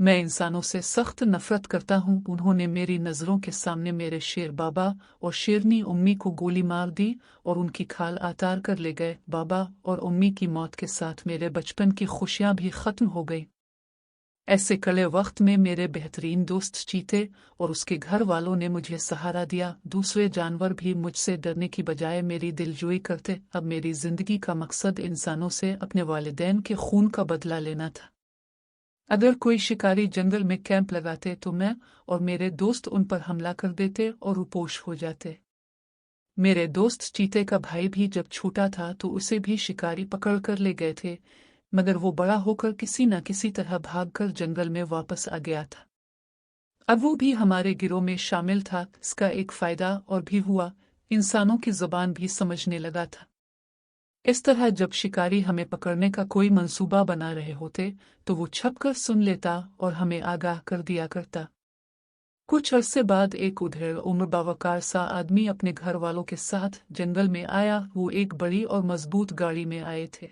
मैं इंसानों से सख्त नफरत करता हूँ। उन्होंने मेरी नज़रों के सामने मेरे शेर बाबा और शेरनी उम्मी को गोली मार दी और उनकी खाल आतार कर ले गए। बाबा और उम्मी की मौत के साथ मेरे बचपन की खुशियाँ भी ख़त्म हो गई। ऐसे कड़े वक्त में मेरे बेहतरीन दोस्त चीते और उसके घर वालों ने मुझे सहारा दिया। दूसरे जानवर भी मुझसे डरने की बजाय मेरी दिलजोई करते। अब मेरी जिंदगी का मकसद इंसानों से अपने वालिदैन के खून का बदला लेना था। अगर कोई शिकारी जंगल में कैंप लगाते तो मैं और मेरे दोस्त उन पर हमला कर देते और रुपोश हो जाते। मेरे दोस्त चीते का भाई भी जब छोटा था तो उसे भी शिकारी पकड़ कर ले गए थे, मगर वो बड़ा होकर किसी न किसी तरह भागकर जंगल में वापस आ गया था। अब वो भी हमारे गिरोह में शामिल था। इसका एक फायदा और भी हुआ, इंसानों की जुबान भी समझने लगा था। इस तरह जब शिकारी हमें पकड़ने का कोई मंसूबा बना रहे होते तो वो छपकर सुन लेता और हमें आगाह कर दिया करता। कुछ अरसे बाद एक उधेड़ उम्र बावकार सा आदमी अपने घर वालों के साथ जंगल में आया। वो एक बड़ी और मजबूत गाड़ी में आए थे।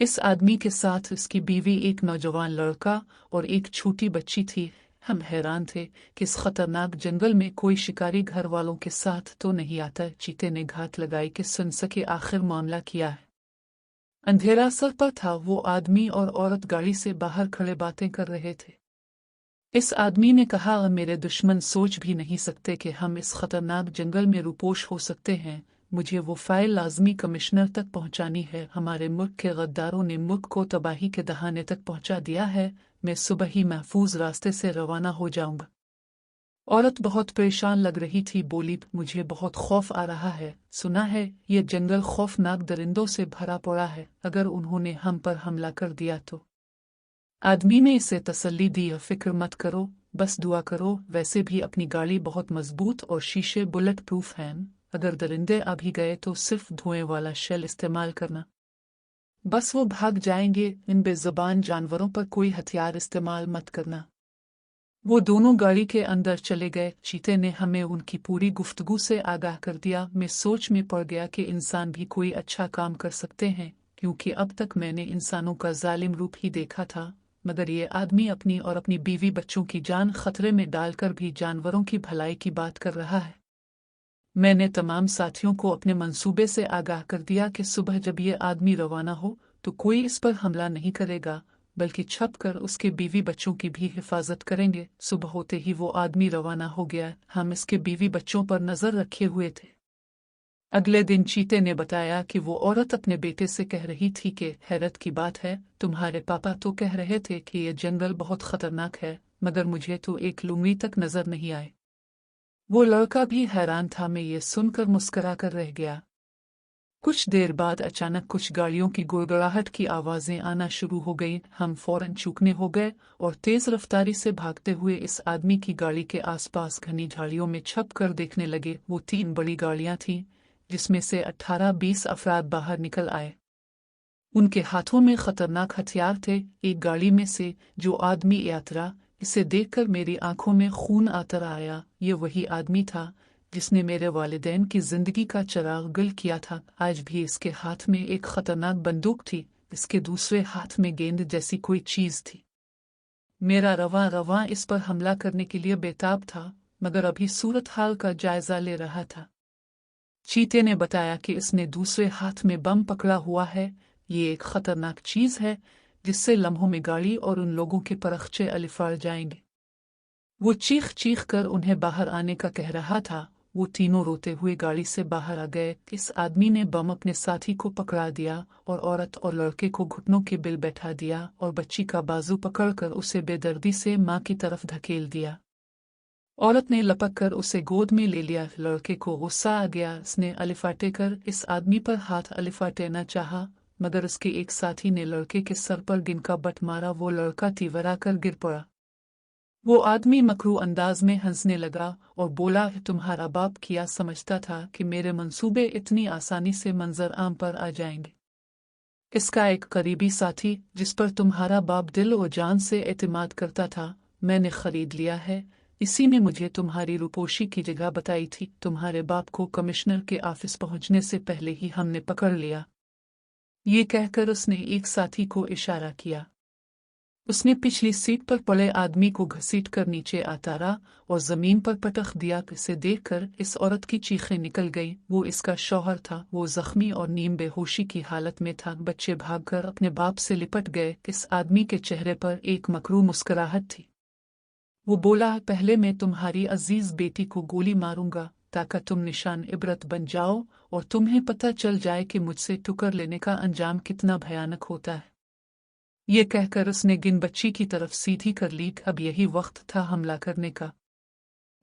इस आदमी के साथ उसकी बीवी, एक नौजवान लड़का और एक छोटी बच्ची थी। हम हैरान थे कि इस खतरनाक जंगल में कोई शिकारी घर वालों के साथ तो नहीं आता। चीते ने घात लगाई कि सुन सके आखिर मामला क्या है। अंधेरा सर पर था। वो आदमी और औरत गाड़ी से बाहर खड़े बातें कर रहे थे। इस आदमी ने कहा, मेरे दुश्मन सोच भी नहीं सकते कि हम इस खतरनाक जंगल में रुपोश हो सकते हैं। मुझे वो फाइल लाजमी कमिश्नर तक पहुंचानी है। हमारे मुल्क के गद्दारों ने मुल्क को तबाही के दहाने तक पहुंचा दिया है। मैं सुबह ही महफूज रास्ते से रवाना हो जाऊंगा। औरत बहुत परेशान लग रही थी। बोली, मुझे बहुत खौफ आ रहा है। सुना है ये जंगल खौफनाक दरिंदों से भरा पड़ा है। अगर उन्होंने हम पर हमला कर दिया तो। आदमी ने इसे तसल्ली दी, फिक्र मत करो, बस दुआ करो। वैसे भी अपनी गाड़ी बहुत मजबूत और शीशे बुलेट प्रूफ हैं। अगर दरिंदे आ भी गए तो सिर्फ धुएं वाला शेल इस्तेमाल करना, बस वो भाग जाएंगे। इन बेज़ुबान जानवरों पर कोई हथियार इस्तेमाल मत करना। वो दोनों गाड़ी के अंदर चले गए। चीते ने हमें उनकी पूरी गुफ्तगू से आगाह कर दिया। मैं सोच में पड़ गया कि इंसान भी कोई अच्छा काम कर सकते हैं, क्योंकि अब तक मैंने इंसानों का जालिम रूप ही देखा था, मगर ये आदमी अपनी और अपनी बीवी बच्चों की जान खतरे में डालकर भी जानवरों की भलाई की बात कर रहा है। मैंने तमाम साथियों को अपने मंसूबे से आगाह कर दिया कि सुबह जब ये आदमी रवाना हो तो कोई इस पर हमला नहीं करेगा, बल्कि छपकर उसके बीवी बच्चों की भी हिफाजत करेंगे। सुबह होते ही वो आदमी रवाना हो गया। हम इसके बीवी बच्चों पर नजर रखे हुए थे। अगले दिन चीते ने बताया कि वो औरत अपने बेटे से कह रही थी कि हैरत की बात है, तुम्हारे पापा तो कह रहे थे कि ये जंगल बहुत खतरनाक है, मगर मुझे तो एक लुंगी तक नजर नहीं आए। वो लड़का भी हैरान था। मैं ये सुनकर मुस्कुरा कर रह गया। कुछ देर बाद अचानक कुछ गाड़ियों की गुड़गड़ाहट की आवाजें आना शुरू हो गई। हम फौरन चूकने हो गए और तेज रफ्तारी से भागते हुए इस आदमी की गाड़ी के आसपास घनी झाड़ियों में छप कर देखने लगे। वो 3 बड़ी गाड़ियां थीं, जिसमें से 18-20 अफराद बाहर निकल आए। उनके हाथों में खतरनाक हथियार थे। एक गाड़ी में से जो आदमी यात्रा, इसे देखकर मेरी आंखों में खून आतर आया। ये वही आदमी था जिसने मेरे वालिदैन की जिंदगी का चिराग गुल किया था। आज भी इसके हाथ में एक खतरनाक बंदूक थी। इसके दूसरे हाथ में गेंद जैसी कोई चीज थी। मेरा रवां इस पर हमला करने के लिए बेताब था, मगर अभी सूरत हाल का जायजा ले रहा था। चीते ने बताया कि इसने दूसरे हाथ में बम पकड़ा हुआ है। ये एक खतरनाक चीज है जिससे लम्हों में गाड़ी और उन लोगों के परखचे अलिफाड़ जाएंगे। वो चीख चीख कर उन्हें बाहर आने का कह रहा था। वो तीनों रोते हुए गाड़ी से बाहर आ गए। इस आदमी ने बम अपने साथी को पकड़ा दिया और औरत और लड़के को घुटनों के बिल बैठा दिया और बच्ची का बाजू पकड़कर उसे बेदर्दी से मां की तरफ धकेल दिया। औरत ने लपक कर उसे गोद में ले लिया। लड़के को गुस्सा आ गया। उसने अलिफाटे कर इस आदमी पर हाथ अलिफाटेना चाहा, मगर उसके एक साथी ने लड़के के सर पर गिनका बट मारा। वो लड़का तिवरा कर गिर पड़ा। वो आदमी मकरू अंदाज में हंसने लगा और बोला, तुम्हारा बाप क्या समझता था कि मेरे मंसूबे इतनी आसानी से मंजर आम पर आ जाएंगे? इसका एक करीबी साथी जिस पर तुम्हारा बाप दिल और जान से एतमाद करता था, मैंने खरीद लिया है। इसी ने मुझे तुम्हारी रुपोशी की जगह बताई थी। तुम्हारे बाप को कमिश्नर के ऑफिस पहुंचने से पहले ही हमने पकड़ लिया। ये कहकर उसने एक साथी को इशारा किया। उसने पिछली सीट पर पड़े आदमी को घसीट कर नीचे उतारा और जमीन पर पटक दिया। इसे देखकर इस औरत की चीखें निकल गई। वो इसका शौहर था। वो जख्मी और नीम बेहोशी की हालत में था। बच्चे भागकर अपने बाप से लिपट गए। इस आदमी के चेहरे पर एक मकरू मुस्कुराहट थी। वो बोला, पहले मैं तुम्हारी अजीज बेटी को गोली मारूंगा ताकि तुम निशान इबरत बन जाओ और तुम्हें पता चल जाए कि मुझसे ठुकर लेने का अंजाम कितना भयानक होता है। ये कहकर उसने गिन बच्ची की तरफ सीधी कर ली। अब यही वक्त था हमला करने का।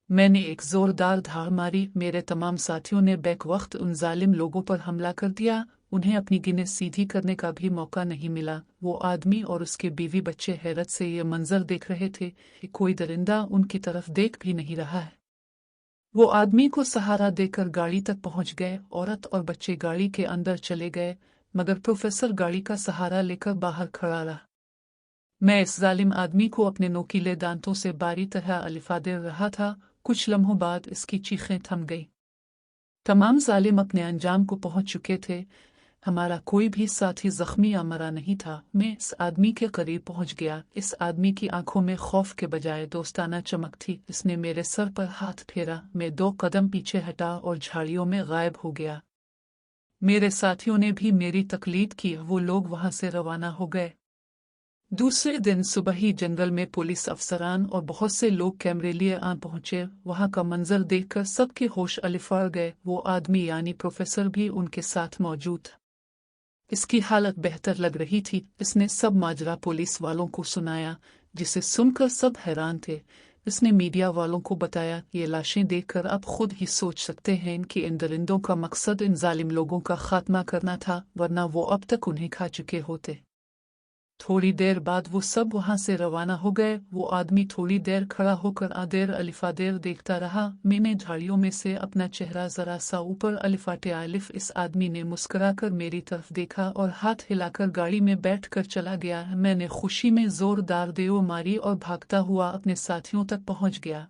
मैंने एक जोरदार धाड़ मारी। मेरे तमाम साथियों ने बैक वक्त उन जालिम लोगों पर हमला कर दिया। उन्हें अपनी गिने सीधी करने का भी मौका नहीं मिला। वो आदमी और उसके बीवी बच्चे हैरत से ये मंजर देख रहे थे कि कोई दरिंदा उनकी तरफ देख भी नहीं रहा है। वो आदमी को सहारा देकर गाड़ी तक पहुंच गए। औरत और बच्चे गाड़ी के अंदर चले गए, मगर प्रोफेसर गाड़ी का सहारा लेकर बाहर खड़ा रहा। मैं इस जालिम आदमी को अपने नोकीले दांतों से बारी तरह अलिफा दे रहा था। कुछ लम्हों बाद इसकी चीखें थम गई। तमाम जालिम अपने अंजाम को पहुंच चुके थे। हमारा कोई भी साथी जख्मी या मरा नहीं था। मैं इस आदमी के करीब पहुंच गया। इस आदमी की आंखों में खौफ के बजाय दोस्ताना चमक थी। इसने मेरे सर पर हाथ फेरा। मैं 2 कदम पीछे हटा और झाड़ियों में गायब हो गया। मेरे साथियों ने भी मेरी तकलीद की। वो लोग वहां से रवाना हो गए। दूसरे दिन सुबह ही जंगल में पुलिस अफसरान और बहुत से लोग कैमरे लिए आ पहुंचे। वहां का मंजर देखकर सबके होश अलिफार गए। वो आदमी यानी प्रोफेसर भी उनके साथ मौजूद था। इसकी हालत बेहतर लग रही थी। इसने सब माजरा पुलिस वालों को सुनाया, जिसे सुनकर सब हैरान थे। इसने मीडिया वालों को बताया, ये लाशें देखकर आप खुद ही सोच सकते हैं कि इन दरिंदों का मकसद इन जालिम लोगों का खात्मा करना था, वरना वो अब तक उन्हें खा चुके होते। थोड़ी देर बाद वो सब वहां से रवाना हो गए। वो आदमी थोड़ी देर खड़ा होकर आदेर अलिफादेर देखता रहा। मैंने झाड़ियों में से अपना चेहरा जरा सा ऊपर अलिफाटे आलिफ। इस आदमी ने मुस्कुराकर मेरी तरफ देखा और हाथ हिलाकर गाड़ी में बैठकर चला गया। मैंने खुशी में जोरदार देव मारी और भागता हुआ अपने साथियों तक पहुंच गया।